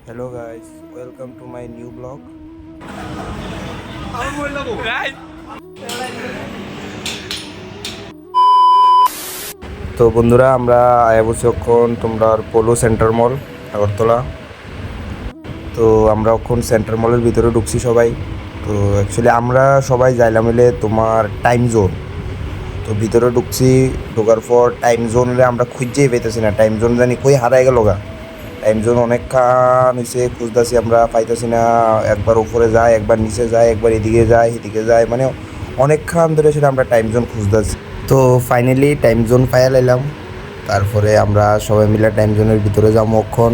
Hello guys, welcome to my new blog. তো বন্ধুরা আমরা আয়া বসে এখন তোমরা পোলো সেন্টার মল আগরতলা। তো আমরা এখন সেন্টার মলের ভিতরে ঢুকছি সবাই। তো অ্যাকচুয়ালি আমরা সবাই যাইলাম মিলে তোমার টাইম জোন। তো ভিতরে ঢুকছি, ঢোকার পর টাইম জোনে আমরা খুঁজেই পেতেছি না, টাইম জোন জানি কই হারাই গেল গা। টাইম জোন অনেকক্ষণ হয়েছে খুঁজতেছি, আমরা পাইতেছি না। একবার উপরে যায়, একবার নিচে যায়, একবার এদিকে যায় এদিকে যায়, মানে অনেকক্ষণ ধরে সেটা আমরা টাইম জোন খুঁজতেছি। তো ফাইনালি টাইম জোন পাইয়া লাইলাম। তারপরে আমরা সবাই মিলে টাইম জোনের ভিতরে যাবো অক্ষণ।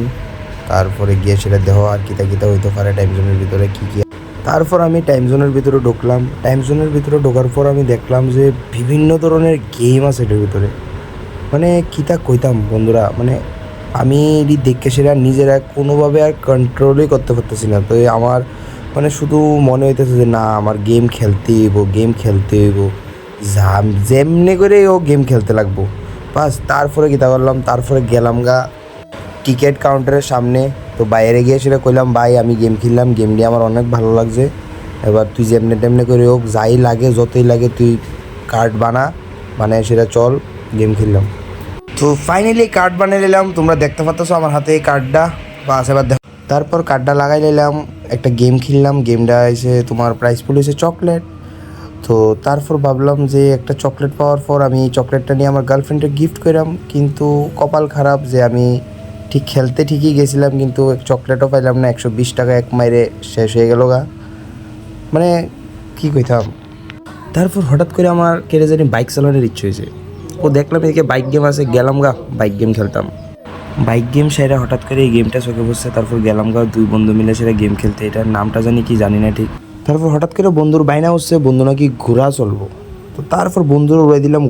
তারপরে গিয়ে সেটা দেহ আর কিতা কিতা হইতে পারে টাইম জোনের ভিতরে কী কী। তারপর আমি টাইম জোনের ভিতরে ঢুকলাম। টাইম জোনের ভিতরে ঢোকার পর আমি দেখলাম যে বিভিন্ন ধরনের গেম আছে এটার ভিতরে। মানে কিতা কইতাম বন্ধুরা, মানে আমি দেখে সেটা নিজেরা কোনোভাবে আর কন্ট্রোলই করতে পারতেছি না। তো আমার মানে শুধু মনে হইতেছে যে না, আমার গেম খেলতে হইব, গেম খেলতে হইব, যেমনি করে ও গেম খেলতে লাগবো। বাস তারপরে কিতা করলাম, তারপরে গেলাম গা টিকিট কাউন্টারের সামনে। তো বাইরে গিয়ে সেটা কইলাম, ভাই আমি গেম খেললাম, গেম নিয়ে আমার অনেক ভালো লাগছে, এবার তুই যেমনি টেমনি করে হোক, যাই লাগে যতই লাগে তুই কার্ড বানায় সেটা চল গেম খেললাম। তো ফাইনালি কার্ড বানিয়ে নিলাম, তোমরা দেখতে পাচ্ছ আমার হাতে এই কার্ডটা। বাস এবার দেখো, তারপর কার্ডটা লাগাই নিলাম, একটা গেম খেললাম। গেমটা এসে তোমার প্রাইস পুল হয়েছে চকলেট। তো তারপর ভাবলাম যে একটা চকলেট পাওয়ার পর আমি চকলেটটা নিয়ে আমার গার্লফ্রেন্ডে গিফট করলাম, কিন্তু কপাল খারাপ যে আমি ঠিক খেলতে ঠিকই গেছিলাম, কিন্তু চকলেটও পাইলাম না। 120 টাকা এক মাইরে শেষ হয়ে গেল গা, মানে কী কইতাম। তারপর হঠাৎ করে আমার কেটে জানি বাইক চালানোর ইচ্ছে হয়েছে। ও দেখলাম এদিকে বাইক গেম আছে, গেলাম গা বাইক গেম খেলতাম। বাইক গেম সেরা হঠাৎ করে এই গেমটা চোখে বসছে। তারপর গেলাম গা দুই বন্ধু মিলে সেটা গেম খেলতে, এটার নামটা জানি কি জানি না ঠিক। তারপর হঠাৎ করে বন্ধুর বাইনা হচ্ছে, বন্ধু নাকি ঘোড়া চলবো। তো তারপর বন্ধুর উড়াই দিলাম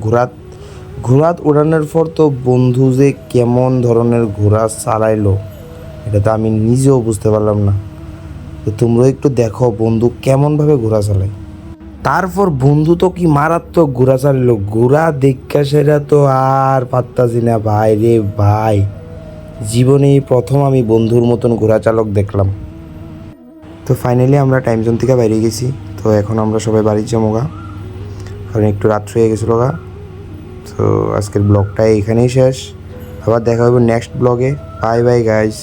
ঘোড়াত উড়ানোর পর তো বন্ধু যে কেমন ধরনের ঘোড়া চালাইলো এটা তো আমি নিজেও বুঝতে পারলাম না। তো তোমরা একটু দেখো বন্ধু কেমনভাবে ঘোড়া চালায়। তারপর বন্ধু তো কি মারাত্মক ঘোড়া চালিল, ঘোড়া দেখা সেটা তো আর পাত্তাছি না ভাই রে ভাই। জীবনে প্রথম আমি বন্ধুর মতন ঘোড়া চালক দেখলাম। তো ফাইনালি আমরা টাইম জোন থেকে বাইরে গেছি। তো এখন আমরা সবাই বাড়ি যাবো গা, কারণ একটু রাত্র হয়ে গেছিলো গা। তো আজকের ব্লগটা এখানেই শেষ, আবার দেখা হবে নেক্সট ব্লগে। Bye bye guys.